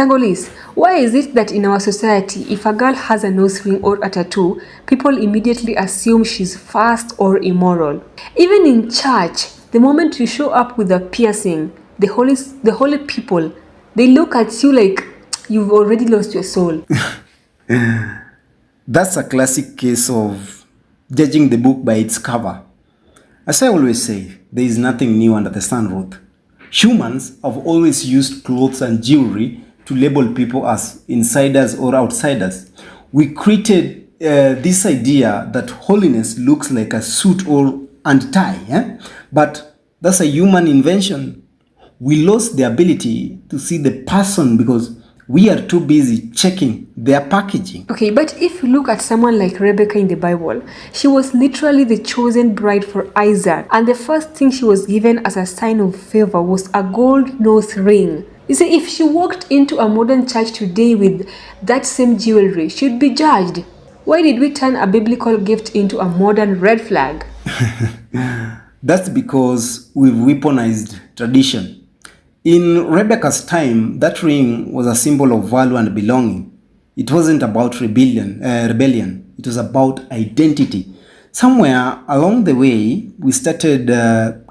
Sangolis, why is it that in our society, if a girl has a nose ring or a tattoo, people immediately assume she's fast or immoral? Even in church, the moment you show up with a piercing, the holy people, they look at you like you've already lost your soul. That's a classic case of judging the book by its cover. As I always say, there is nothing new under the sun, Ruth. Humans have always used clothes and jewelry to label people as insiders or outsiders. We created this idea that holiness looks like a suit or and tie, but that's a human invention. We lost the ability to see the person because we are too busy checking their packaging. Okay, but if you look at someone like Rebecca in the Bible, she was literally the chosen bride for Isaac, and the first thing she was given as a sign of favor was a gold nose ring. You see, if she walked into a modern church today with that same jewelry, she'd be judged. Why did we turn a biblical gift into a modern red flag? That's because we've weaponized tradition. In Rebecca's time, that ring was a symbol of value and belonging. It wasn't about rebellion. It was about identity. Somewhere along the way, we started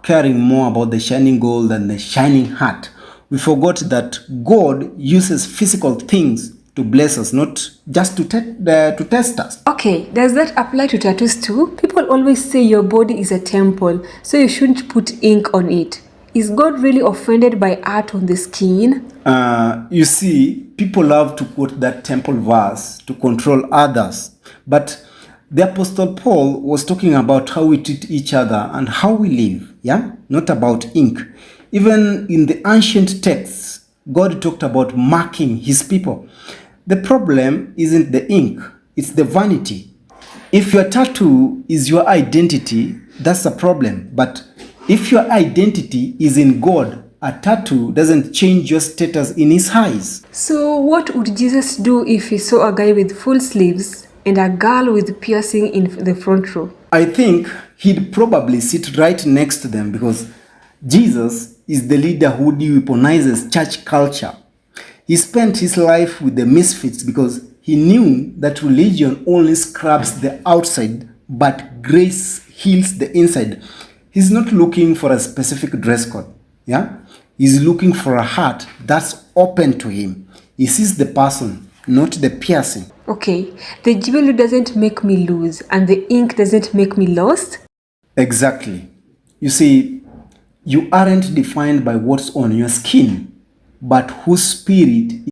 caring more about the shining gold than the shining heart. We forgot that God uses physical things to bless us, not just to test us. Okay, does that apply to tattoos too? People always say your body is a temple, so you shouldn't put ink on it. Is God really offended by art on the skin? You see, people love to quote that temple verse to control others. But the Apostle Paul was talking about how we treat each other and how we live, yeah? Not about ink. Even in the ancient texts, God talked about marking his people. The problem isn't the ink, it's the vanity. If your tattoo is your identity, that's a problem. But if your identity is in God, a tattoo doesn't change your status in his eyes. So what would Jesus do if he saw a guy with full sleeves and a girl with piercing in the front row? I think he'd probably sit right next to them because Jesus is the leader who deweaponizes church culture. He spent his life with the misfits because he knew that religion only scrubs the outside, but grace heals the inside. He's not looking for a specific dress code. Yeah? He's looking for a heart that's open to him. He sees the person, not the piercing. Okay, the jewelry doesn't make me lose and the ink doesn't make me lost? Exactly. You see, you aren't defined by what's on your skin, but whose spirit